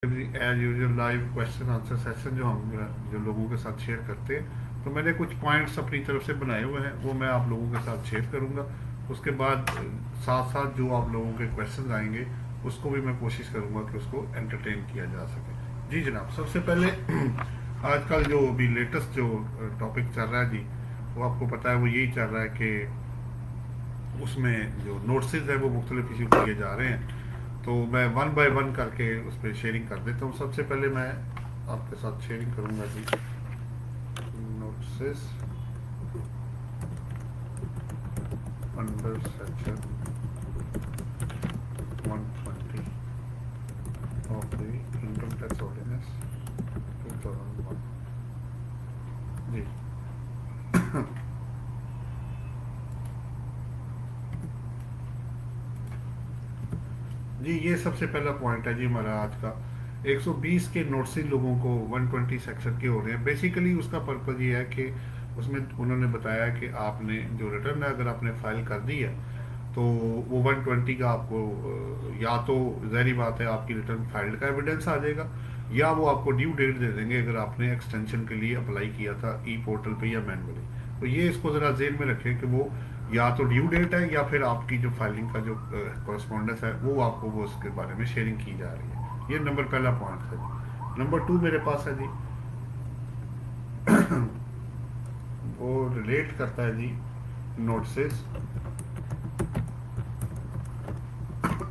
As usual live question answer session जो लोगों के साथ शेयर करते हैं, तो मैंने कुछ पॉइंट्स अपनी तरफ से बनाए हुए हैं, वो मैं आप लोगों के साथ शेयर करूंगा। उसके बाद साथ साथ जो आप लोगों के क्वेश्चन आएंगे उसको भी मैं कोशिश करूंगा कि उसको एंटरटेन किया जा सके। जी जनाब, सबसे पहले आजकल जो अभी लेटेस्ट जो टॉपिक चल रहा है जी, वो आपको पता है, वो यही चल रहा है कि उसमें जो नोट्सेज है वो मुख्तलिफ इशू किए जा रहे हैं। तो मैं वन बाय वन करके उस पर शेयरिंग कर देता हूँ। सबसे पहले मैं आपके साथ शेयरिंग करूँगा जी notices under section 120 of the income tax ordinance 2001 जी। जी ये सबसे पहला पॉइंट है जी हमारा आज का। 120 के नोटिस लोगों को 120 सेक्शन के हो रहे हैं। बेसिकली उसका पर्पज़ ये है कि उसमें उन्होंने बताया कि आपने जो रिटर्न है अगर आपने फाइल कर दी है तो वो 120 का आपको या तो ज़ाहिर बात है आपकी रिटर्न फाइल्ड का एविडेंस आ जाएगा, या वो आपको ड्यू डेट दे देंगे अगर आपने एक्सटेंशन के लिए अप्लाई किया था ई पोर्टल पे या मैनुअली। तो ये इसको ज़रा जेहन में रखें कि वो या तो ड्यू डेट है या फिर आपकी जो फाइलिंग का जो कॉरस्पॉन्डेंस है वो आपको वो उसके बारे में शेयरिंग की जा रही है। ये नंबर पहला पॉइंट है जी। नंबर 2 मेरे पास है जी वो रिलेट करता है जी notice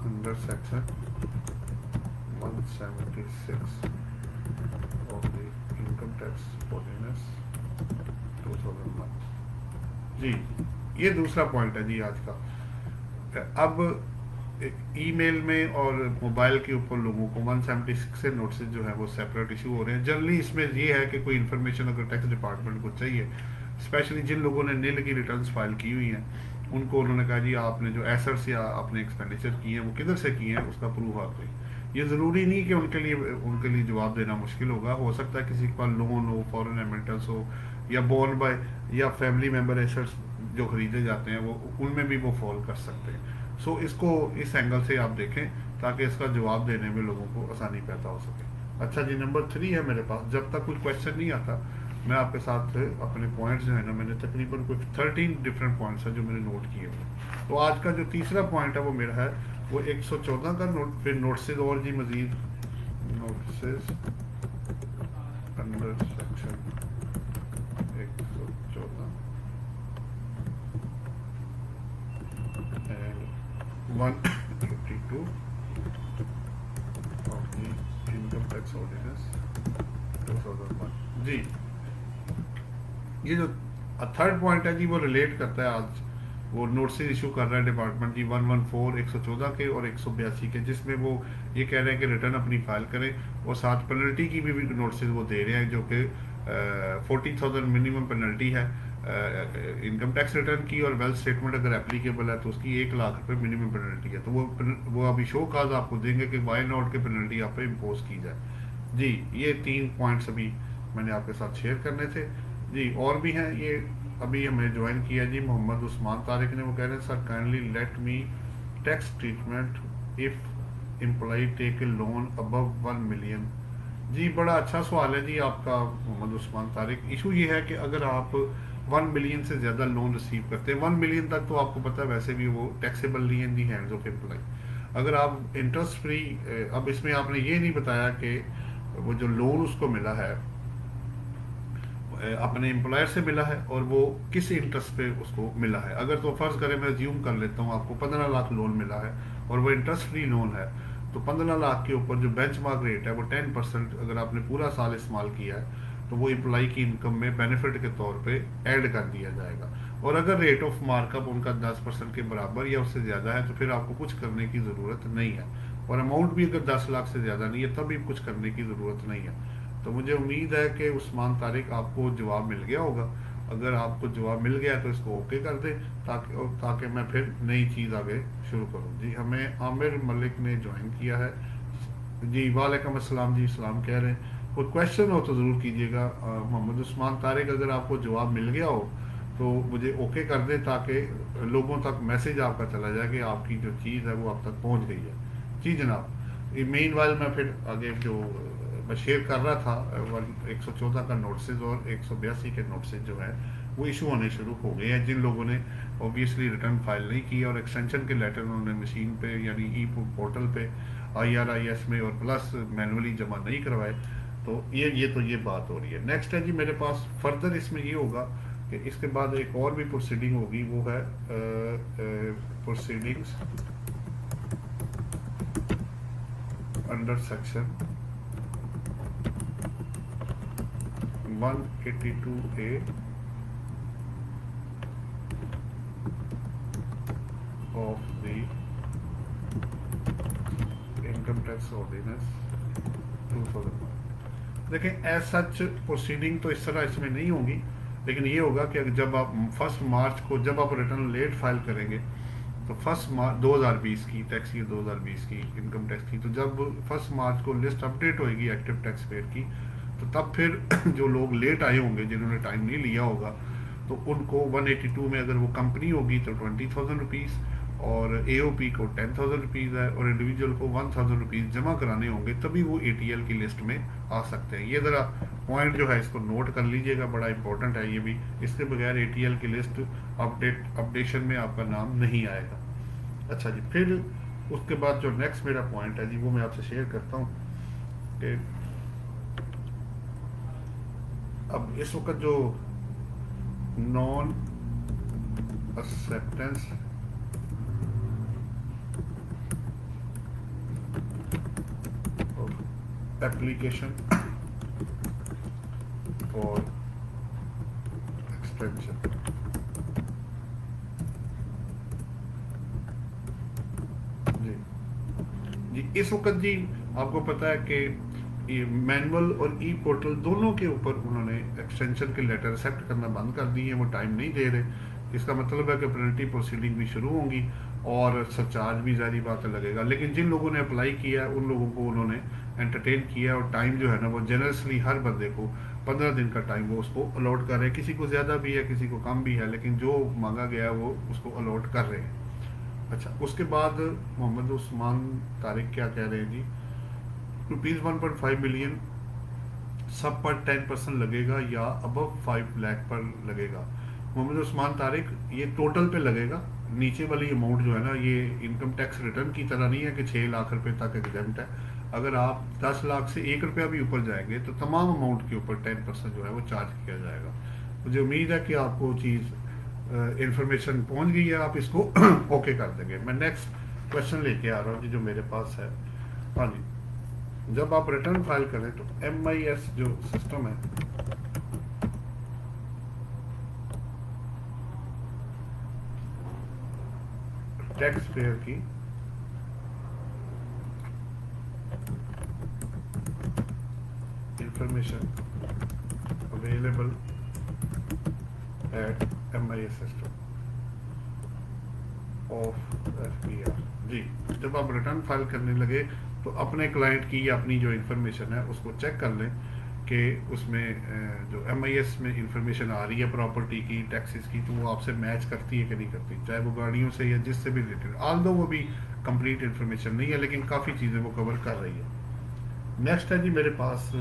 under section 176 of the income tax ordinance 2001 जी। ये दूसरा पॉइंट है जी आज का। अब ईमेल में और मोबाइल के ऊपर लोगों को 176 से नोटिस जो है वो सेपरेट इशू हो रहे हैं। जनरली इसमें ये है कि कोई इन्फॉर्मेशन अगर टैक्स डिपार्टमेंट को चाहिए, स्पेशली जिन लोगों ने नील की रिटर्न्स फाइल की हुई हैं, उनको उन्होंने कहा जी आपने जो एसेट्स या आपने एक्सपेंडिचर किए हैं वो किधर से किए हैं उसका प्रूफ आप दें। ये ज़रूरी नहीं कि उनके लिए जवाब देना मुश्किल होगा। हो सकता है किसी के पास लोन हो, फॉरेन एमिटेंस हो, या बोर्न बाय या फैमिली मेम्बर एसेट्स जो खरीदे जाते हैं वो उनमें भी वो फॉल कर सकते हैं। सो इसको इस एंगल से आप देखें ताकि इसका जवाब देने में लोगों को आसानी पैदा हो सके। अच्छा जी, नंबर 3 है मेरे पास। जब तक कोई क्वेश्चन नहीं आता मैं आपके साथ अपने पॉइंट्स जो है ना, मैंने तकरीबन कुछ 13 डिफरेंट पॉइंट्स हैं जो मैंने नोट किए हुए। तो आज का जो तीसरा पॉइंट है वो मेरा है वो 114 का नोट, फिर नोटिस और जी मजीद notice under section 114 and 152 of the income tax ordinance 2001 जी। ये जो थर्ड पॉइंट है जी वो रिलेट करता है आज वो नोटिस इशू कर रहा है डिपार्टमेंट जी 114 114 के और 182 के, जिसमें वो ये कह रहे हैं कि रिटर्न अपनी फाइल करें और साथ पेनल्टी की भी नोटिस वो दे रहे हैं, जो कि 40,000 मिनिमम पेनल्टी है इनकम टैक्स रिटर्न की, और वेल्थ स्टेटमेंट अगर एप्लीकेबल है तो उसकी 1 लाख रुपए मिनिमम पेनल्टी है। तो वो अभी शो काज आपको देंगे कि वाई नॉट के पेनल्टी आप पे इम्पोज की जाए जी। ये 3 पॉइंट्स अभी मैंने आपके साथ शेयर करने थे जी। और भी हैं, ये अभी हमें ज्वाइन किया जी मोहम्मद उस्मान तारिक ने। वो कह रहे हैं sir kindly let me tax treatment if employ take a loan above 1 million. जी बड़ा अच्छा सवाल है जी आपका मोहम्मद उस्मान तारिक। इशू ये है कि अगर आप 1 मिलियन से ज़्यादा लोन रिसीव करते हैं, 1 मिलियन तक तो आपको पता है वैसे भी वो टैक्सेबल नहीं है इन दी हैंड्स ऑफ एम्प्लॉय। अगर आप इंटरेस्ट फ्री, अब इसमें आपने ये नहीं बताया कि वो जो लोन उसको मिला है अपने एम्प्लॉयर से मिला है और वो किस इंटरेस्ट पे उसको मिला है। अगर तो फर्ज करें, मैं ज्यूम कर लेता हूँ आपको 15 लाख लोन मिला है और वो इंटरेस्ट फ्री लोन है, तो 15 लाख के ऊपर जो बेंचमार्क रेट है वो 10% अगर आपने पूरा साल इस्तेमाल किया है तो वो एम्प्लॉय की इनकम में बेनिफिट के तौर पे ऐड कर दिया जाएगा। और अगर रेट ऑफ मार्कअप उनका 10% के बराबर या उससे ज़्यादा है तो फिर आपको कुछ करने की ज़रूरत नहीं है, और अमाउंट भी अगर 10 लाख से ज़्यादा नहीं है तब भी कुछ करने की ज़रूरत नहीं है। तो मुझे उम्मीद है कि उस्मान तारिक आपको जवाब मिल गया होगा। अगर आपको जवाब मिल गया तो इसको ओके कर दें ताकि मैं फिर नई चीज़ आगे शुरू करूँ जी। हमें आमिर मलिक ने ज्वाइन किया है जी। वालेकुम अस्सलाम जी, सलाम कह रहे हैं। कोई क्वेश्चन हो तो ज़रूर कीजिएगा। मोहम्मद उस्मान तारिक, अगर आपको जवाब मिल गया हो तो मुझे ओके कर दें ताकि लोगों तक मैसेज आपका चला जाए कि आपकी जो चीज़ है वो आप तक पहुँच गई है जी जनाब। मेन वाल मैं फिर आगे जो मैं शेयर कर रहा था 114 का नोटिस और 182 के नोटिस जो है वो इशू होने शुरू हो गए हैं जिन लोगों ने ऑब्वियसली रिटर्न फाइल नहीं किया और एक्सटेंशन के लेटर उन्होंने मशीन पे यानी ई पोर्टल पे IRIS में और प्लस मैनुअली जमा नहीं करवाए। तो ये बात हो रही है। नेक्स्ट है जी मेरे पास फर्दर इसमें ये होगा कि इसके बाद एक और भी प्रोसीडिंग होगी, वो है proceedings under section 182A of the income tax ordinance 2001। देखें एज सच प्रोसीडिंग तो इस तरह इसमें नहीं होगी, लेकिन ये होगा कि जब आप 1 मार्च को जब आप रिटर्न लेट फाइल करेंगे तो 1 मार्च 2020 की टैक्स ईयर 2020 की इनकम टैक्स की, तो जब 1 मार्च को लिस्ट अपडेट होएगी एक्टिव टैक्स पेयर की, तो तब फिर जो लोग लेट आए होंगे जिन्होंने टाइम नहीं लिया होगा तो उनको 182 में अगर वो कंपनी होगी तो 20,000 रुपीज़ और AOP को 10,000 रुपीज़ है और इंडिविजुअल को 1,000 रुपीज़ जमा कराने होंगे, तभी वो ATL की लिस्ट में आ सकते हैं। ये ज़रा पॉइंट जो है इसको नोट कर लीजिएगा, बड़ा इंपॉर्टेंट है ये भी। इसके बगैर ATL की लिस्ट अपडेशन में आपका नाम नहीं आएगा। अच्छा जी, फिर उसके बाद जो नेक्स्ट मेरा पॉइंट है जी वो मैं आपसे शेयर करता हूँ कि अब इस वक्त जो नॉन एक्सेप्टेंस एप्लीकेशन और एक्सटेंशन, जी इस वक्त जी आपको पता है कि ये मैनुअल और ई पोर्टल दोनों के ऊपर उन्होंने एक्सटेंशन के लेटर एक्सेप्ट करना बंद कर दिए हैं, वो टाइम नहीं दे रहे। इसका मतलब है कि पेनल्टी प्रोसीडिंग भी शुरू होंगी और सरचार्ज भी ज़ाहिर बात लगेगा। लेकिन जिन लोगों ने अप्लाई किया है उन लोगों को उन्होंने एंटरटेन किया और टाइम जो है ना वो जनरसली हर बंदे को 15 दिन का टाइम वो उसको अलॉट कर रहे हैं। किसी को ज़्यादा भी है, किसी को कम भी है, लेकिन जो मांगा गया है वो उसको अलॉट कर रहे हैं। अच्छा, उसके बाद मोहम्मद उस्मान तारिक क्या कह रहे हैं जी, ₹1.5 मिलियन सब पर 10% लगेगा या अबव 5 लाख पर लगेगा। मोहम्मद उस्मान तारिक, ये टोटल पे लगेगा। नीचे वाली अमाउंट जो है ना ये इनकम टैक्स रिटर्न की तरह नहीं है कि 6 लाख रुपए तक एग्जेम्प्ट है। अगर आप 10 लाख से 1 रुपया भी ऊपर जाएंगे तो तमाम अमाउंट के ऊपर 10% जो है वो चार्ज किया जाएगा। मुझे उम्मीद है कि आपको चीज़ इंफॉर्मेशन पहुंच गई है, आप इसको ओके कर देंगे। मैं नेक्स्ट क्वेश्चन लेके आ रहा हूँ जी जो मेरे पास है। हाँ जी, जब आप रिटर्न फाइल करें तो MIS जो सिस्टम है टैक्स पेयर की information available at MIS system of FPR। जी, जब आप रिटर्न फाइल करने लगे तो अपने क्लाइंट की या अपनी जो इंफॉर्मेशन है उसको चेक कर लें कि उसमें जो MIS में इंफॉर्मेशन आ रही है प्रॉपर्टी की, टैक्सेस की, तो वो आपसे मैच करती है कि नहीं करती, चाहे वो गाड़ियों से या जिससे भी रिलेटेड। ऑल्दो वो भी कंप्लीट इंफॉर्मेशन नहीं है लेकिन काफ़ी चीज़ें वो कवर कर रही है। नेक्स्ट है जी मेरे पास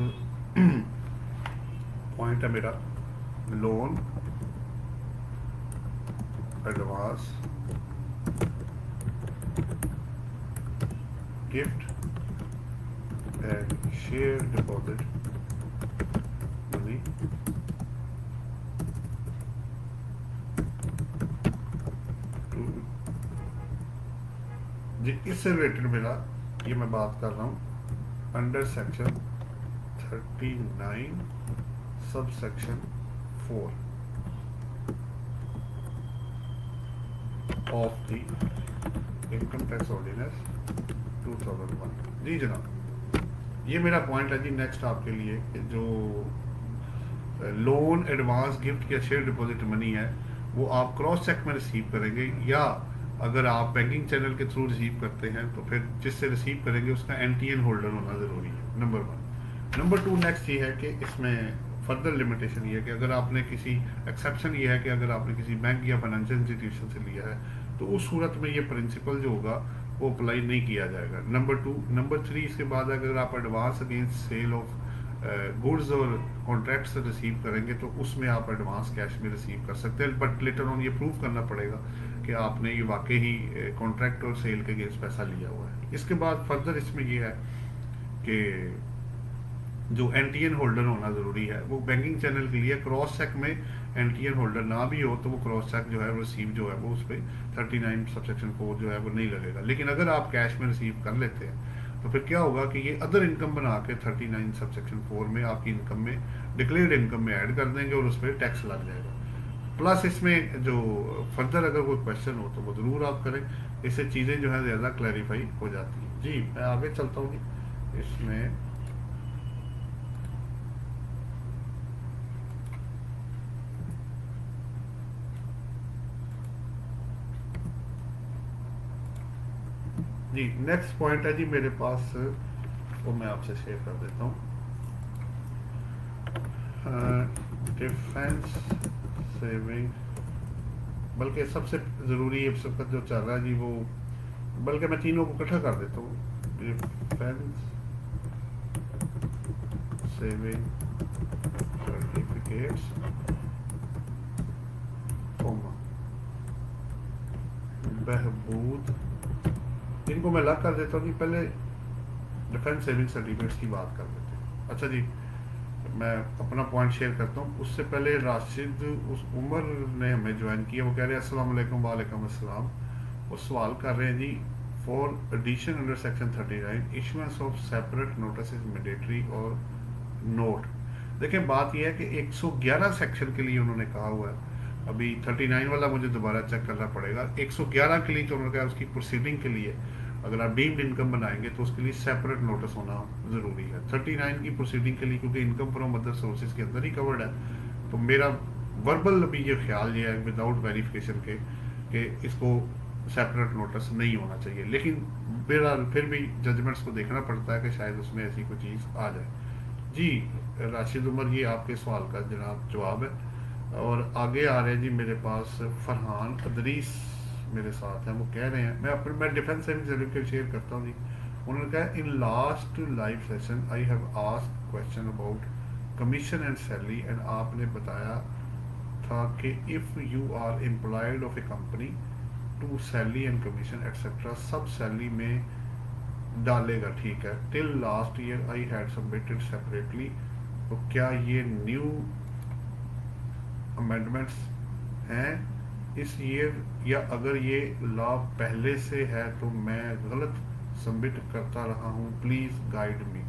पॉइंट है मेरा loan advance gift and share deposit money to जी इससे रिलेटेड मेरा ये मैं बात कर रहा हूँ under section 39 sub section 4 of the income tax ordinance 2001। जी जनाब, ये मेरा पॉइंट है जी नेक्स्ट आपके लिए कि जो लोन एडवांस गिफ्ट या शेयर डिपॉजिट मनी है वो आप क्रॉस चेक में रिसीव करेंगे, या अगर आप बैंकिंग चैनल के थ्रू रिसीव करते हैं तो फिर जिससे रिसीव करेंगे उसका NTN होल्डर होना ज़रूरी है, नंबर 1। नंबर 2 नेक्स्ट ये है कि इसमें फर्दर लिमिटेशन ये है कि अगर आपने किसी एक्सेप्शन ये है कि अगर आपने किसी बैंक या फाइनेंशियल इंस्टीट्यूशन से लिया है तो उस सूरत में ये प्रिंसिपल जो होगा वो अप्लाई नहीं किया जाएगा। नंबर 3, इसके बाद अगर आप advance against sale of goods और कॉन्ट्रैक्ट्स रिसीव करेंगे तो उसमें आप एडवांस कैश में रिसीव कर सकते हैं, बट लेटर ऑन ये प्रूव करना पड़ेगा कि आपने ये वाकई ही कॉन्ट्रैक्ट और सेल के अगेंस्ट पैसा लिया हुआ है। इसके बाद फर्दर इसमें ये है कि जो एनटीएन होल्डर होना ज़रूरी है वो बैंकिंग चैनल के लिए। क्रॉस चेक में एनटीएन होल्डर ना भी हो तो वो क्रॉस चेक जो है रिसीव जो है वो उस पर 39 सबसेक्शन 4 जो है वो नहीं लगेगा। लेकिन अगर आप कैश में रिसीव कर लेते हैं तो फिर क्या होगा कि ये अदर इनकम बना के 39 सबसेक्शन 4 में आपकी इनकम में डिक्लेयर्ड इनकम में ऐड कर देंगे और उस पर टैक्स लग जाएगा। प्लस इसमें जो फर्दर अगर कोई क्वेश्चन हो तो वो ज़रूर आप करें, इससे चीज़ें जो है ज़्यादा क्लैरिफाई हो जाती हैं। जी मैं आगे चलता हूँ। इसमें जी नेक्स्ट पॉइंट है जी मेरे पास, वो मैं आपसे शेयर कर देता हूँ। डिफेंस सेविंग, बल्कि सबसे ज़रूरी है सबका जो चल रहा है जी वो, बल्कि मैं तीनों को इकट्ठा कर देता हूँ। डिफेंस सेविंग सर्टिफिकेट्स, बहबूद, इनको मैं अलग कर देता हूँ कि पहले डिफेंस सेविंग सर्टिफिकेट्स की बात कर लेते हैं। अच्छा जी मैं अपना पॉइंट शेयर करता हूँ। उससे पहले राशिद उस उमर ने हमें ज्वाइन किया, वो कह रहे हैं अस्सलाम वालेकुम। वालेकुम अस्सलाम। वो सवाल कर रहे हैं जी, for addition under section 39 issuance of separate notice mandatory और नोट। देखें बात यह है कि 111 सेक्शन के लिए उन्होंने कहा हुआ है, अभी 39 वाला मुझे दोबारा चेक करना पड़ेगा। 111 के लिए तो उन्होंने कहा उसकी प्रोसीडिंग के लिए अगर आप डीम्ड इनकम बनाएंगे तो उसके लिए सेपरेट नोटिस होना ज़रूरी है। 39 की प्रोसीडिंग के लिए क्योंकि इनकम फ्रॉम अदर सोर्सेज के अंदर ही कवर्ड है, तो मेरा वर्बल अभी ये ख्याल ये है विदाउट वेरिफिकेशन के कि इसको सेपरेट नोटिस नहीं होना चाहिए। लेकिन फिर भी जजमेंट्स को देखना पड़ता है कि शायद उसमें ऐसी कोई चीज़ आ जाए। जी राशिद उमर, ये आपके सवाल का जनाब जवाब है। और आगे आ रहे हैं जी मेरे पास फरहान अदरीस मेरे साथ हैं। वो कह रहे हैं, मैं डिफेंस सेविंग सर्टिफिकेट शेयर करता हूँ जी। उन्होंने कहा in last live session I have asked question about commission and salary, and आपने बताया था कि if you are employed of a company to salary and commission etcetera सब सैलरी में डालेगा, ठीक है। Till last year I had submitted separately, तो क्या ये न्यू अमेंडमेंट्स हैं इस ईयर, या अगर ये लॉ पहले से है तो मैं गलत सबमिट करता रहा हूँ, please guide me.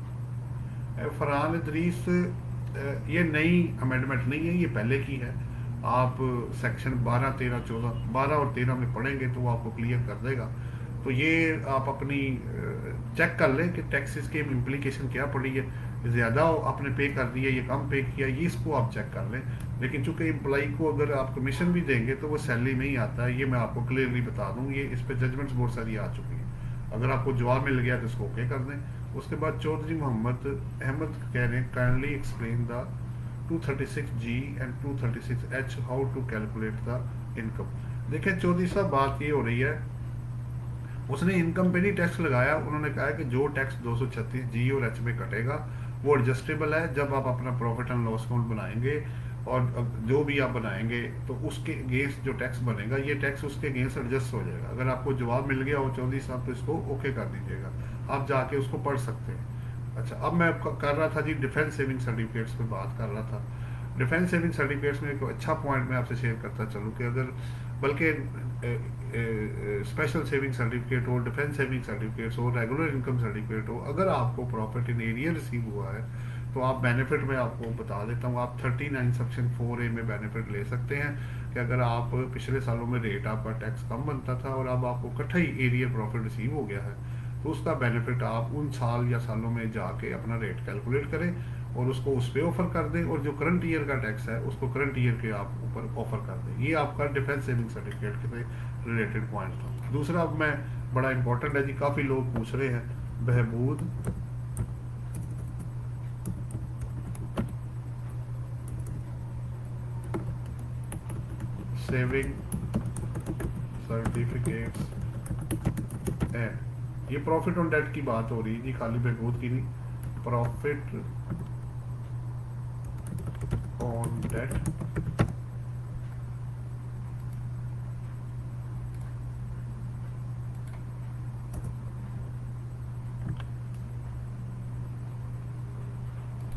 Farhan Idris, ये नई अमेंडमेंट नहीं है, ये पहले की है। आप सेक्शन 12, 13, 14, 12 और 13 में पढ़ेंगे तो वो आपको क्लियर कर देगा। तो ये आप अपनी चेक कर लें कि टैक्सेस के इम्प्लीकेशन क्या पड़ी है, ज़्यादा आपने पे कर दिया या कम पे किया, ये इसको आप चेक कर लें। लेकिन चूंकि एम्प्लॉई को अगर आप कमीशन भी देंगे तो वो सैलरी में ही आता है, ये मैं आपको क्लियरली बता दूं। ये इस पर जजमेंट्स बहुत सारी आ चुकी हैं, अगर आपको जवाब मिल गया तो इसको ओके कर दें। उसके बाद चौधरी मोहम्मद अहमद कह रहे हैं, kindly explain the 236G and 236H how to calculate the income. देखिए चौधरी साहब, बात ये हो रही है, उसने इनकम पे नहीं टैक्स लगाया, उन्होंने कहा है कि जो टैक्स 236G और H में कटेगा वो एडजस्टेबल है। जब आप अपना प्रॉफिट एंड लॉस अकाउंट बनाएंगे और जो भी आप बनाएंगे तो उसके अगेंस्ट जो टैक्स बनेगा ये टैक्स उसके अगेंस्ट एडजस्ट हो जाएगा। अगर आपको जवाब मिल गया हो चौधरी साहब तो इसको ओके कर दीजिएगा, आप जाके उसको पढ़ सकते हैं। अच्छा, अब मैं कर रहा था जी डिफेंस सेविंग सर्टिफिकेट्स पे बात कर रहा था। डिफेंस सेविंग सर्टिफिकेट्स में एक अच्छा पॉइंट मैं आपसे शेयर करता चलूँ कि अगर बल्कि स्पेशल सेविंग सर्टिफिकेट हो, डिफेंस सेविंग सर्टिफिकेट्स हो, रेगुलर इनकम सर्टिफिकेट हो, अगर आपको प्रॉफिट इन एरिया रिसीव हुआ है तो आप बेनिफिट में आपको बता देता हूँ, आप 39 सेक्शन 4A में बेनिफिट ले सकते हैं कि अगर आप पिछले सालों में रेट आपका टैक्स कम बनता था और अब आपको इकट्ठा ही एरिया प्रॉफिट रिसीव हो गया है तो उसका बेनिफिट आप उन साल या सालों में जाके अपना रेट कैलकुलेट करें और उसको उस पर ऑफर कर दें, और जो करंट ईयर का टैक्स है उसको करंट ईयर के आप ऊपर ऑफर कर दें। ये आपका डिफेंस सेविंग सर्टिफिकेट से रिलेटेड पॉइंट था। दूसरा अब मैं बड़ा इंपॉर्टेंट है जी, काफ़ी लोग पूछ रहे हैं, बहबूद सेविंग सर्टिफिकेट्स एंड, ये प्रॉफिट ऑन डेट की बात हो रही है जी, खाली बहबूद की नहीं, profit on debt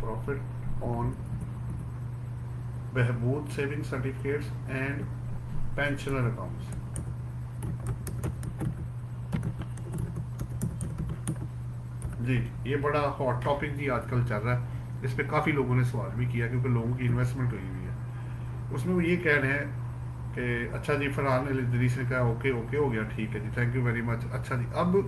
profit on बहबूद saving certificates and pensioner accounts. जी, ये बड़ा हॉट टॉपिक जी आजकल चल रहा है, इस पे काफ़ी लोगों ने सवाल भी किया क्योंकि लोगों की इन्वेस्टमेंट हुई हुई है। उसमें वो ये कह रहे हैं कि अच्छा जी, फरहान इदरीस ने कहा ओके ओके हो गया, ठीक है जी, थैंक यू वेरी मच। अच्छा जी, अब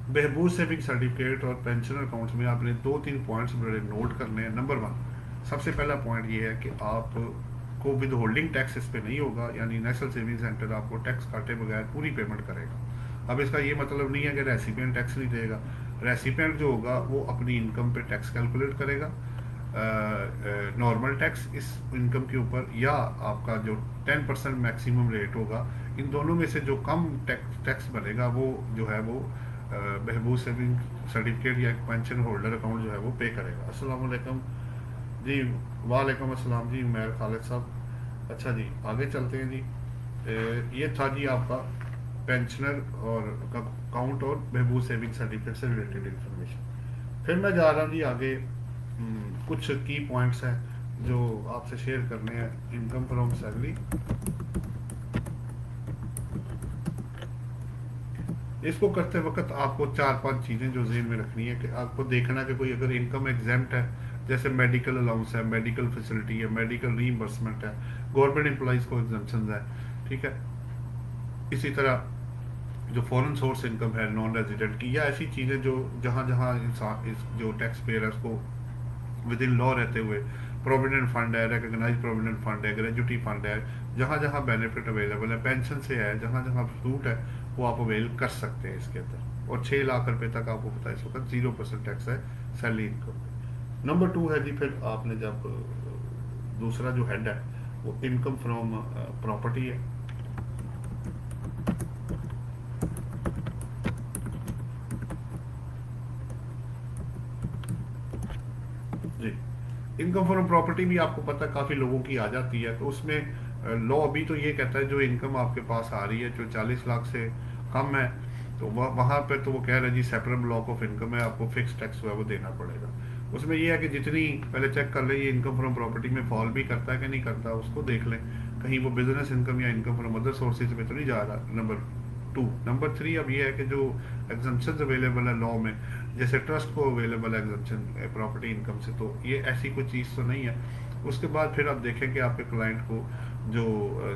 बहबूद सेविंग सर्टिफिकेट और पेंशन अकाउंट्स में आपने 2-3 पॉइंट्स बड़े नोट करने हैं। नंबर 1, सबसे पहला पॉइंट ये है कि आपको विद होल्डिंग टैक्स इस पे नहीं होगा, यानी नेशनल सेविंग सेंटर आपको टैक्स काटे बगैर पूरी पेमेंट करेगा। अब इसका ये मतलब नहीं है कि रेसिपिएंट टैक्स नहीं देगा, रेसिपिएंट जो होगा वो अपनी इनकम पे टैक्स कैलकुलेट करेगा, नॉर्मल टैक्स इस इनकम के ऊपर, या आपका जो 10% मैक्सिमम रेट होगा, इन दोनों में से जो कम टैक्स बनेगा वो जो है वो बहबूद सेविंग सर्टिफिकेट या पेंशन होल्डर अकाउंट जो है वो पे करेगा। अस्सलाम वालेकुम जी। वालेकुम अस्सलाम जी, मैं खालिद साहब। अच्छा जी, आगे चलते हैं जी। ये था जी आपका पेंशनर और अकाउंट और बहबूद सेविंग सर्टिफिकेट से रिलेटेड इंफॉर्मेशन। फिर मैं जा रहा हूँ जी आगे, कुछ की पॉइंट्स हैं जो आपसे शेयर करने हैं। इनकम फ्रॉम सैलरी, इसको करते वक्त आपको 4-5 चीज़ें जो जेहन में रखनी है कि आपको देखना कि कोई अगर इनकम एग्जेम्प्ट है, जैसे मेडिकल अलाउंस है, मेडिकल फैसिलिटी है, मेडिकल रीइंबर्समेंट है, गवर्नमेंट एम्प्लॉइज़ को एग्जम्पशन है, ठीक है। इसी तरह जो फॉरेन सोर्स इनकम है नॉन रेजिडेंट की, या ऐसी चीज़ें जो जहाँ जहाँ इंसान इस जो टैक्स पेयर है उसको विद इन लॉ रहते हुए, प्रोविडेंट फंड है, रिकग्नाइज प्रोविडेंट फंड है, ग्रेजुटी फंड है, जहाँ जहाँ बेनिफिट अवेलेबल है, पेंशन से है, जहाँ जहाँ छूट है वो आप अवेल कर सकते हैं इसके अंदर। और 6 लाख रुपए तक आपको पता है इस वक्त 0% टैक्स है सैलरी इनकम। नंबर 2 है जी, फिर आपने जब दूसरा जो हेड है वो इनकम फ्रॉम प्रॉपर्टी है। जी, इनकम फ्रॉम प्रॉपर्टी भी आपको पता है काफ़ी लोगों की आ जाती है, तो उसमें लॉ अभी तो ये कहता है जो इनकम आपके पास आ रही है जो 40 लाख से कम है, तो वहाँ पर तो वो कह रहे हैं जी सेपरेट ब्लॉक ऑफ इनकम है, आपको फिक्स टैक्स जो है वो देना पड़ेगा। उसमें ये है कि जितनी पहले चेक कर लें ये इनकम फ्रॉम प्रॉपर्टी में फॉल भी करता है कि नहीं करता, उसको देख लें कहीं वो बिजनेस इनकम या इनकम फ्रॉम अदर सोर्सेज में तो नहीं जा रहा। नंबर 2। नंबर 3 अब ये है कि जो एग्जम्पशन अवेलेबल है लॉ में, जैसे ट्रस्ट को अवेलेबल है एग्जम्पशन प्रॉपर्टी इनकम से, तो ये ऐसी कोई चीज़ तो नहीं है। उसके बाद फिर आप देखें कि आपके क्लाइंट को जो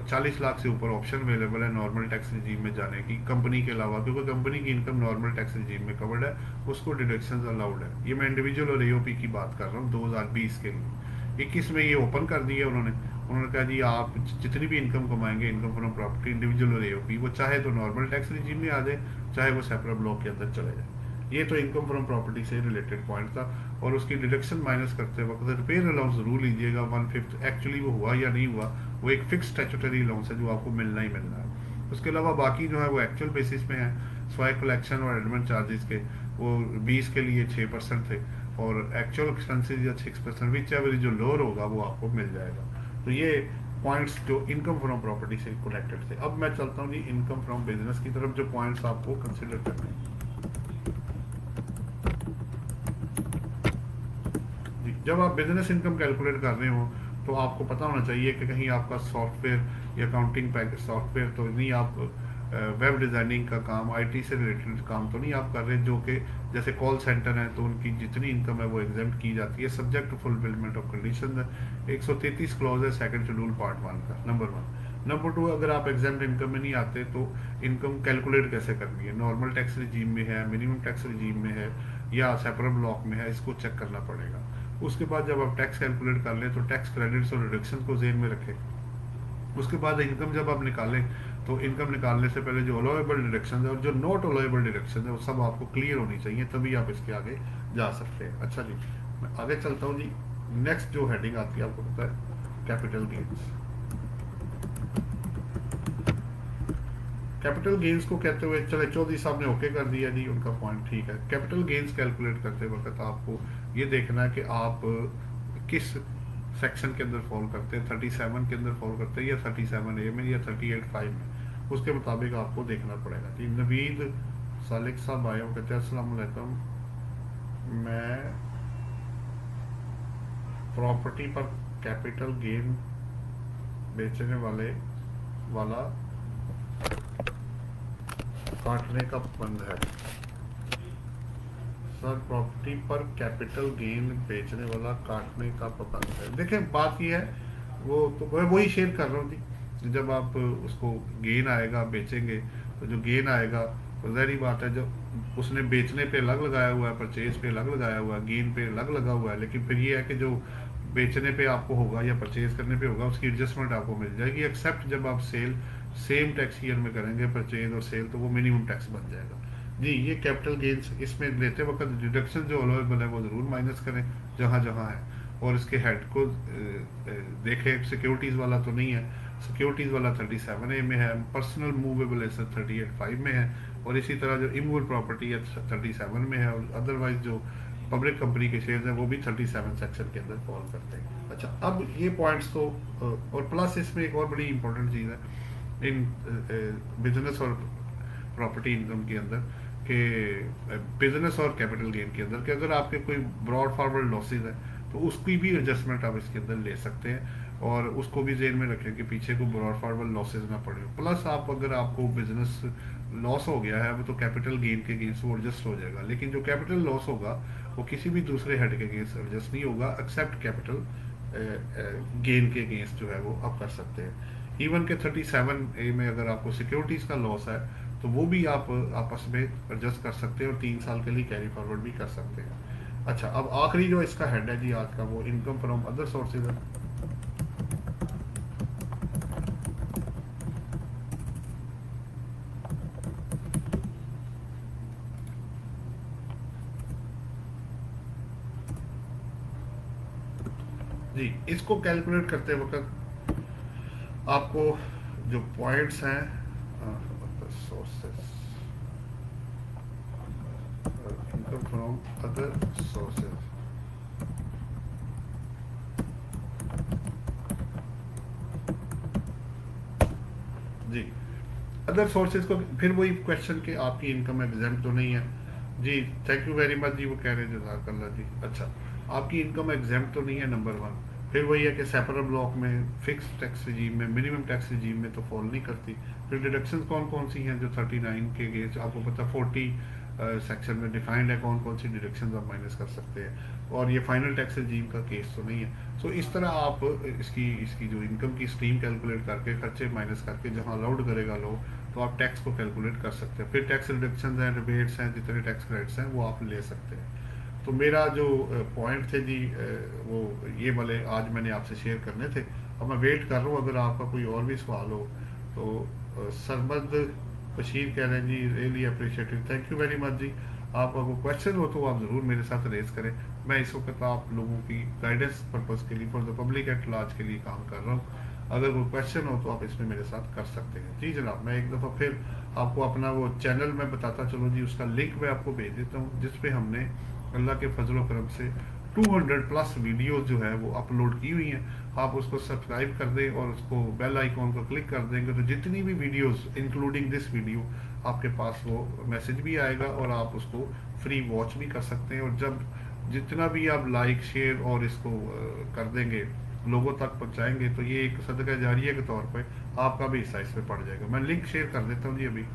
40 लाख से ऊपर ऑप्शन अवेलेबल है नॉर्मल टैक्स रिजीम में जाने की, कंपनी के अलावा, क्योंकि कंपनी की इनकम नॉर्मल टैक्स रिजीम में कवर्ड है, उसको डिडक्शन अलाउड है। ये मैं इंडिविजुअल और एओपी की बात कर रहा हूँ 2020 के लिए। 21 में ये ओपन कर दिया उन्होंने कहा जी आप जितनी भी इनकम कमाएंगे इनकम फ्रॉम प्रॉपर्टी इंडिविजुअल और एओपी, वो चाहे तो नॉर्मल टैक्स रिजीम में आ जाए, चाहे वो सेपरेट ब्लॉक के अंदर चले जाए। ये तो इनकम फ्रॉम प्रॉपर्टी से रिलेटेड पॉइंट था। और उसकी डिडक्शन माइनस करते वक्त रिपेयर अलाउंस जरूर लीजिएगा 1/5, एक्चुअली वो हुआ या नहीं हुआ, वो एक फिक्स स्टैट्यूटरी अलाउंस है जो आपको मिलना ही मिलना है। उसके अलावा बाकी जो है वो एक्चुअल बेसिस पे है। स्वाई कलेक्शन और एडमिन चार्जेस के वो 20 के लिए 6% थे, और एक्चुअल एक्सपेंसेस या 6%, विच एवरेज जो लोअर होगा वो आपको मिल जाएगा। तो ये पॉइंट्स जो इनकम फ्रॉम प्रॉपर्टी से कनेक्टेड थे। अब मैं चलता हूँ जी इनकम फ्रॉम बिजनेस की तरफ, जो पॉइंट्स आपको कंसिडर करने हैं। जब आप बिजनेस इनकम कैलकुलेट कर रहे हो तो आपको पता होना चाहिए कि कहीं आपका सॉफ्टवेयर या अकाउंटिंग पैकेज सॉफ्टवेयर तो नहीं, आप वेब डिज़ाइनिंग का काम, आईटी से रिलेटेड काम तो नहीं आप कर रहे, जो कि जैसे कॉल सेंटर है तो उनकी जितनी इनकम है वो एग्जेम्प्ट की जाती है subject to fulfilment of condition है। 133 क्लॉज है सेकंड शेड्यूल पार्ट 1 का। नंबर 1। नंबर 2, अगर आप एग्जेम्प्ट इनकम में नहीं आते तो इनकम कैलकुलेट कैसे करनी है, नॉर्मल टैक्स रिजीम में है, मिनिमम टैक्स रिजीम में है, या सेपरेट ब्लॉक में है, इसको चेक करना पड़ेगा। उसके बाद जब आप टैक्स कैलकुलेट कर लें तो टैक्स क्रेडिट्स और रिडक्शन को जेहन में रखें। उसके बाद इनकम जब आप निकालें तो इनकम निकालने से पहले जो अलाउएबल डिडक्शन है और जो नॉट अलाउएबल डिडक्शन है वो सब आपको क्लियर होनी चाहिए, तभी आप इसके आगे जा सकते हैं। अच्छा जी, मैं आगे चलता हूँ जी। नेक्स्ट जो हेडिंग आती है आपको पता है कैपिटल गेन्स। कैपिटल गेन्स को कहते हुए चले चौधरी साहब ने ओके कर दिया जी, उनका पॉइंट ठीक है। कैपिटल गेन्स कैलकुलेट करते वक्त आपको ये देखना है कि आप किस सेक्शन के अंदर फॉल करते हैं, 37 के अंदर फॉल करते हैं या 37A में या 38(5) में, उसके मुताबिक आपको देखना पड़ेगा जी। नवीद सालिक साहब आए हो, कहते हैं अस्सलाम वालेकुम, मैं प्रॉपर्टी पर कैपिटल गेन बेचने वाला काटने का पाबंद है। सर प्रॉपर्टी पर कैपिटल गेन बेचने वाला काटने का पाबंद है। देखें बात ये है, वो तो मैं वही शेयर कर रहा हूँ जी। जब आप उसको गेन आएगा बेचेंगे तो जो गेन आएगा तो ज़ाहिर बात है, जब उसने बेचने पे अलग लगाया हुआ है, परचेज पे अलग लगाया हुआ है, गेन पे अलग लगा हुआ है, लेकिन फिर ये है कि जो बेचने पे आपको होगा या परचेज करने पे होगा उसकी एडजस्टमेंट आपको मिल जाएगी, एक्सेप्ट जब आप सेल सेम टैक्स ईयर में करेंगे परचेज और सेल, तो वो मिनिमम टैक्स बन जाएगा जी। ये कैपिटल गेन्स इसमें लेते वक्त डिडक्शन जो अलाउेबल है वो ज़रूर माइनस करें जहाँ जहाँ है, और इसके हेड को देखें। सिक्योरिटीज़ वाला तो नहीं है, सिक्योरिटीज़ वाला 37A में है, पर्सनल मूवेबल एसेट 38(5) में है, और इसी तरह जो इमूवेबल प्रॉपर्टी है 37 में है, और अदरवाइज जो पब्लिक कंपनी के शेयर्स हैं वो भी 37 सेक्शन के अंदर फॉल करते हैं। अच्छा, अब ये पॉइंट्स तो और प्लस इसमें एक और बड़ी इंपॉर्टेंट चीज़ है इन बिजनेस और प्रॉपर्टी इनकम के अंदर कि बिजनेस और कैपिटल गेन के अंदर कि अगर आपके कोई ब्रॉड फॉरवर्ड लॉसेज है तो उसकी भी एडजस्टमेंट आप इसके अंदर ले सकते हैं, और उसको भी जेन में रखें कि पीछे को ब्रॉड फॉरवर्ड लॉसेज ना पड़े। प्लस आप अगर आपको बिजनेस लॉस हो गया है तो कैपिटल गेन के अगेंस्ट वो एडजस्ट हो जाएगा, लेकिन जो कैपिटल लॉस होगा वो किसी भी दूसरे हेड के अगेंस्ट एडजस्ट नहीं होगा, एक्सेप्ट कैपिटल गेन के अगेंस्ट जो है वो आप कर सकते हैं। इवन के 37A में अगर आपको सिक्योरिटीज़ का लॉस है तो वो भी आप आपस में एडजस्ट कर सकते हैं और 3 साल के लिए कैरी फॉरवर्ड भी कर सकते हैं। अच्छा, अब आखिरी जो इसका हेड है जी आज का, वो इनकम फ्रॉम अदर सोर्सेज है। जी, इसको कैलकुलेट करते वक्त आपको जो पॉइंट्स हैं sources, income from other sources, जी अदर सोर्सेज को फिर वही क्वेश्चन के आपकी इनकम एग्जाम तो नहीं है जी। थैंक यू वेरी मच जी, वो कह रहे हैं जज़ाकल्लाह जी। अच्छा, आपकी इनकम एग्जाम तो नहीं है नंबर 1। फिर वही है कि सेपरेट ब्लॉक में फिक्स टैक्स रिजीम में मिनिमम टैक्स रिजीम में तो फॉल नहीं करती। फिर डिडक्शन कौन कौन सी हैं जो 39 के गेज आपको पता 40 सेक्शन में डिफाइंड है कौन कौन सी डिडक्शन आप माइनस कर सकते हैं, और ये फाइनल टैक्स रिजीम का केस तो नहीं है। सो इस तरह आप इसकी जो इनकम की स्ट्रीम कैलकुलेट करके खर्चे माइनस करके जहाँ अलाउड करेगा लो तो आप टैक्स को कैलकुलेट कर सकते हैं। फिर टैक्स रिडक्शन हैं, रिबेट्स हैं, जितने टैक्स क्रेडिट्स हैं वो आप ले सकते हैं। तो मेरा जो पॉइंट थे जी वो ये वाले आज मैंने आपसे शेयर करने थे। अब मैं वेट कर रहा हूँ अगर आपका कोई और भी सवाल हो तो। सरमद बशीर कह रहे हैं जी really appreciated, thank you very much जी। आपका कोई क्वेश्चन हो तो आप ज़रूर मेरे साथ रेज करें। मैं इस वक्त आप लोगों की गाइडेंस पर्पज़ के लिए for the public at large के लिए काम कर रहा हूँ। अगर कोई क्वेश्चन हो तो आप इसमें मेरे साथ कर सकते हैं। जी जनाब, मैं एक दफ़ा फिर आपको अपना वो चैनल में बताता चलूँ जी, उसका लिंक मैं आपको भेज देता हूँ जिस पे हमने अल्लाह के फजल करम से 200+ वीडियोस जो है वो अपलोड की हुई हैं। आप उसको सब्सक्राइब कर दें और उसको बेल आइकॉन को क्लिक कर देंगे तो जितनी भी वीडियोस इंक्लूडिंग दिस वीडियो आपके पास वो मैसेज भी आएगा और आप उसको फ्री वॉच भी कर सकते हैं। और जब जितना भी आप लाइक शेयर और इसको कर देंगे, लोगों तक पहुंचाएंगे, तो ये एक सदका जारिया के तौर पे आपका भी हिस्सा इसमें पड़ जाएगा। मैं लिंक शेयर कर देता हूँ जी अभी।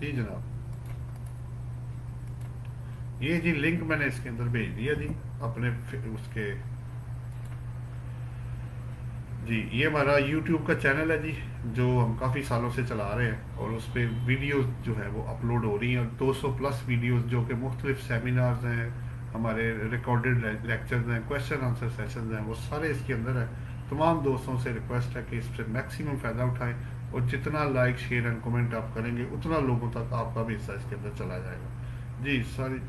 जी जनाब, ये जी लिंक मैंने इसके अंदर भेज दिया जी अपने उसके। जी ये हमारा YouTube का चैनल है जी जो हम काफ़ी सालों से चला रहे हैं और उस पर वीडियोज़ जो है वो अपलोड हो रही हैं। 200+ वीडियोज़ जो कि मुख्तलिफ सेमिनार्स हैं, हमारे रिकॉर्डेड लेक्चर्स हैं, क्वेश्चन आंसर सेशंस हैं, वो सारे इसके अंदर है। तमाम दोस्तों से रिक्वेस्ट है कि इससे मैक्सिमम फ़ायदा उठाएं और जितना लाइक शेयर एंड कमेंट आप करेंगे उतना लोगों तक आपका भी हिस्सा इसके अंदर चला जाएगा। जी सारी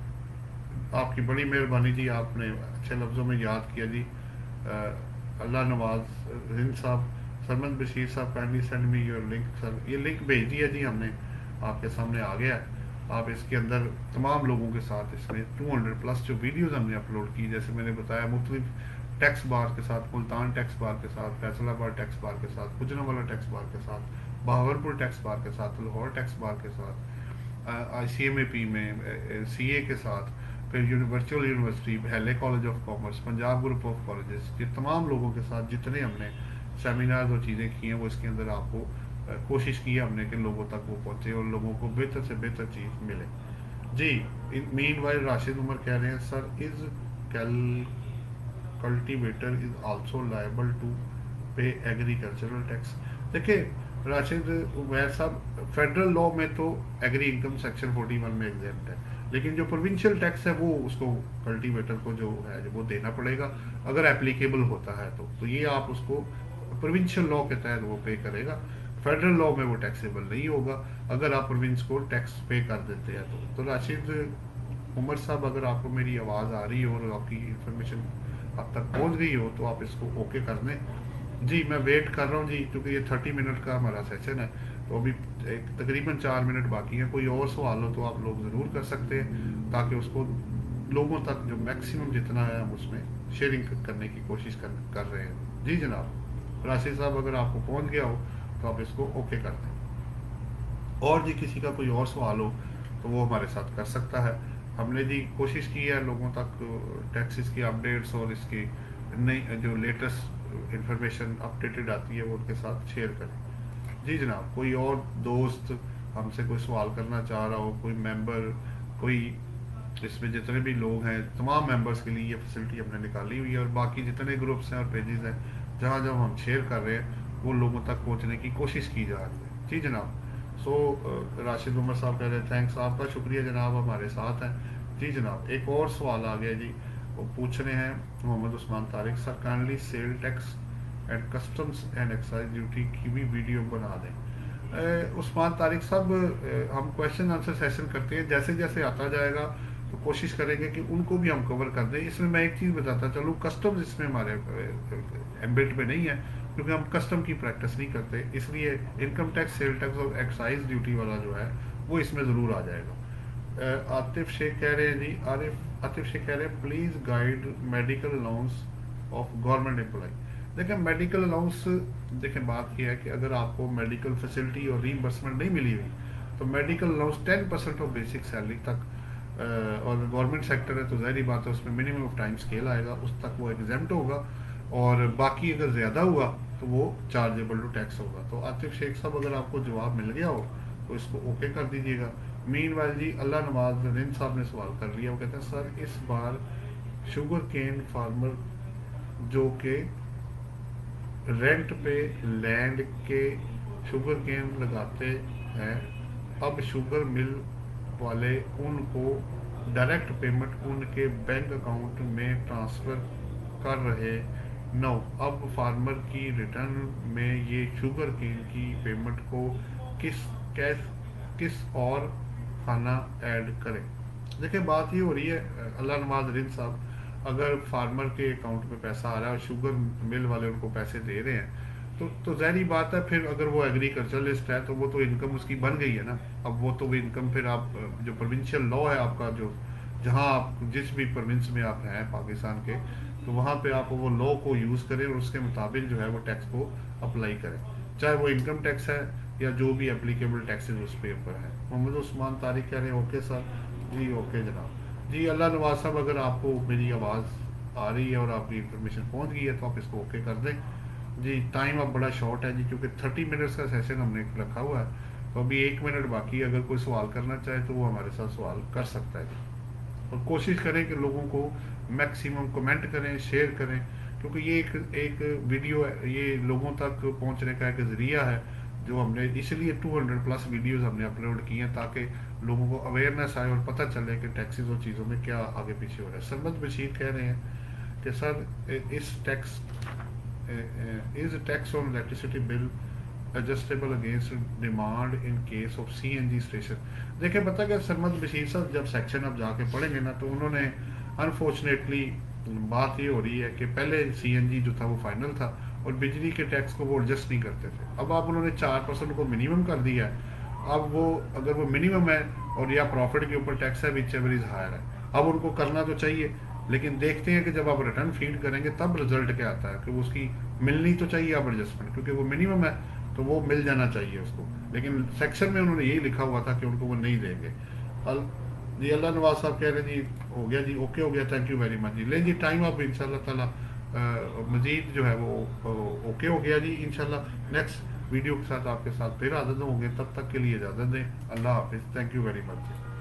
आपकी बड़ी मेहरबानी जी, आपने अच्छे लफ्ज़ों में याद किया जी। अल्लाह नवाज हिंद साहब, सरमद बशीर साहब, kindly send me your link. Sir ये लिंक भेज दिया जी हमने, आपके सामने आ गया है। आप इसके अंदर तमाम लोगों के साथ इसमें 200 प्लस जो वीडियोज़ हमने अपलोड की, जैसे मैंने बताया, मुख्तलिफ टैक्स बार के साथ, मुल्तान टैक्स बार के साथ, फैसलाबाद टैक्स बार के साथ, गुजरांवाला टैक्स बार के साथ, बहावलपुर टैक्स बार के साथ, लाहौर टैक्स बार के साथ, ICMAP में CA के साथ, फिर वर्चुअल यूनिवर्सिटी, हेले college of commerce, Punjab group of colleges, ये तमाम लोगों के साथ जितने हमने सेमिनार्स और चीज़ें की हैं, वो इसके अंदर आपको कोशिश की है हमने कि लोगों तक वो पहुँचे और लोगों को बेहतर से बेहतर चीज़ मिले जी। मीन वाइल राशिद उमर कह रहे हैं, sir is cal cultivator is also liable to pay agricultural tax. देखिए राशिद उमैर साहब, फेडरल लॉ में तो एग्री इनकम सेक्शन 41 में एग्जेम्प्ट है, लेकिन जो प्रोविंशियल टैक्स है वो उसको कल्टीवेटर को जो है वो देना पड़ेगा अगर एप्लीकेबल होता है तो ये आप उसको प्रोविंशियल लॉ के तहत वो पे करेगा। फेडरल लॉ में वो टैक्सेबल नहीं होगा अगर आप प्रोविंस को टैक्स पे कर देते हैं तो राशिद उमर साहब, अगर आपको मेरी आवाज़ आ रही हो और आपकी इंफॉर्मेशन आप तक पहुंच गई हो तो आप इसको ओके कर दें जी। मैं वेट कर रहा हूँ जी, क्योंकि ये 30 मिनट का हमारा सेशन है, तो अभी एक तकरीबन 4 मिनट बाकी हैं। कोई और सवाल हो तो आप लोग ज़रूर कर सकते हैं, ताकि उसको लोगों तक जो मैक्सिमम जितना है हम उसमें शेयरिंग करने की कोशिश कर रहे हैं जी। जनाब राशिद साहब, अगर आपको पहुँच गया हो तो आप इसको ओके कर दें। और जी किसी का कोई और सवाल हो तो वो हमारे साथ कर सकता है। हमने जी कोशिश की है लोगों तक टैक्सेस की अपडेट्स और इसकी नई जो लेटेस्ट इंफॉर्मेशन अपडेटेड आती है वो उनके साथ शेयर करें जी। जनाब कोई और दोस्त हमसे कोई सवाल करना चाह रहा हो, कोई मेंबर, कोई इसमें जितने भी लोग हैं तमाम मेंबर्स के लिए ये फैसिलिटी हमने निकाली हुई है, और बाकी जितने ग्रुप्स हैं और पेजेस हैं जहाँ जहाँ हम शेयर कर रहे हैं वो लोगों तक पहुँचने की कोशिश की जा रही है जी। जनाब राशिद उमर साहब कह रहे हैं थैंक्स, आपका शुक्रिया जनाब, हमारे साथ हैं जी। जनाब एक और सवाल आ गया जी, वो पूछ रहे हैं Mohammad Usman Tariq, sir kindly sale tax and customs and excise duty की भी वीडियो बना दें। उस्मान तारिक साहब, हम क्वेश्चन आंसर सेशन करते हैं, जैसे जैसे आता जाएगा तो कोशिश करेंगे कि उनको भी हम कवर कर दें। इसमें मैं एक चीज़ बताता चलूँ, कस्टम्स इसमें हमारे एम्बेड में नहीं है, क्योंकि हम कस्टम की प्रैक्टिस नहीं करते, इसलिए इनकम टैक्स, सेल टैक्स और एक्साइज ड्यूटी वाला जो है वो इसमें ज़रूर आ जाएगा। आतिफ शेख कह रहे हैं जी, आतिफ शेख कह रहे हैं please guide medical allowance of government employ. देखें मेडिकल अलाउंस, देखें बात यह है कि अगर आपको मेडिकल फैसिलिटी और रीइंबर्समेंट नहीं मिली हुई तो medical allowance 10% of basic salary तक, और गवर्नमेंट सेक्टर है तो ज़ाहिर बात है उसमें मिनिमम ऑफ टाइम स्केल आएगा, उस तक वो एग्जेम्प्ट होगा, और बाकी अगर ज़्यादा हुआ तो वो चार्जेबल टू टैक्स होगा। तो आतिफ शेख साहब, अगर आपको जवाब मिल गया हो तो इसको ओके कर दीजिएगा। मीन वाइल जी अल्लाह नवाज रिंद साहब ने सवाल कर लिया, वो कहते हैं सर इस बार शुगर केन फार्मर जो कि रेंट पे लैंड के शुगर केन लगाते हैं, अब शुगर मिल वाले उनको डायरेक्ट पेमेंट उनके बैंक अकाउंट में ट्रांसफ़र कर रहे नो, अब फार्मर की रिटर्न में ये शुगर केन की पेमेंट को किस और खाना ऐड करें। देखिए बात ये हो रही है अल्लाह नवाज रिंद साहब, अगर फार्मर के अकाउंट में पैसा आ रहा है और शुगर मिल वाले उनको पैसे दे रहे हैं तो ज़ाहिर बात है, फिर अगर वो एग्रीकल्चरलिस्ट है तो वो तो इनकम उसकी बन गई है ना। अब वो तो इनकम फिर आप जो प्रोविंशियल लॉ है आपका, जो जहाँ आप जिस भी प्रोविंस में आप हैं पाकिस्तान के, तो वहाँ पे आप वो लॉ को यूज़ करें और उसके मुताबिक जो है वो टैक्स को अप्लाई करें, चाहे वो इनकम टैक्स है या जो भी एप्लीकेबल टैक्सेस उस पे ऊपर है। मोहम्मद उस्मान तारिक कह रहे हैं ओके सर जी, ओके जनाब जी। अल्लाह नवाज साहब, अगर आपको मेरी आवाज़ आ रही है और आपकी इंफॉर्मेशन पहुँच गई है तो आप इसको ओके कर दें जी। टाइम अब बड़ा शॉर्ट है जी, क्योंकि 30 मिनट्स का सेशन हमने रखा हुआ है, तो अभी 1 मिनट बाकी है। अगर कोई सवाल करना चाहे तो वो हमारे साथ सवाल कर सकता है जी, और कोशिश करें कि लोगों को मैक्सिमम कमेंट करें, शेयर करें, क्योंकि ये एक वीडियो है, ये लोगों तक पहुंचने का एक ज़रिया है जो हमने इसलिए 200 प्लस वीडियोस हमने अपलोड की हैं, ताकि लोगों को अवेयरनेस आए और पता चले कि टैक्सेस और चीज़ों में क्या आगे पीछे हो रहा है। सरमद बशीर कह रहे हैं कि सर इस tax on electricity bill adjustable against demand in case of CNG station. देखिए पता क्या सरमद बशीर साहब जब सेक्शन अब जाके पढ़ेंगे ना तो उन्होंने अनफॉर्चुनेटली बात ये हो रही है कि पहले सीएनजी जो था वो फाइनल था और बिजली के टैक्स को वो एडजस्ट नहीं करते थे। अब आप उन्होंने 4% को मिनिमम कर दिया है। अब वो अगर वो मिनिमम है और या प्रॉफिट के ऊपर टैक्स है विच एवर इज हायर है, अब उनको करना तो चाहिए, लेकिन देखते हैं कि जब आप रिटर्न फीड करेंगे तब रिजल्ट क्या आता है कि उसकी मिलनी तो चाहिए आप एडजस्टमेंट, क्योंकि वो मिनिमम है तो वो मिल जाना चाहिए उसको। लेकिन सेक्शन में उन्होंने यही लिखा हुआ था कि उनको वो नहीं देंगे। जी अल्लाह नवाज साहब कह रहे हैं जी हो गया जी, ओके हो गया, थैंक यू वेरी मच जी। ले जी टाइम अब इंशाल्लाह ताला मजीद जो है वो ओके हो गया जी। इंशाल्लाह नेक्स्ट वीडियो के साथ आपके साथ फिर हाजिर होंगे, तब तक के लिए इजाज़त दें। अल्लाह हाफिज़, थैंक यू वेरी मच।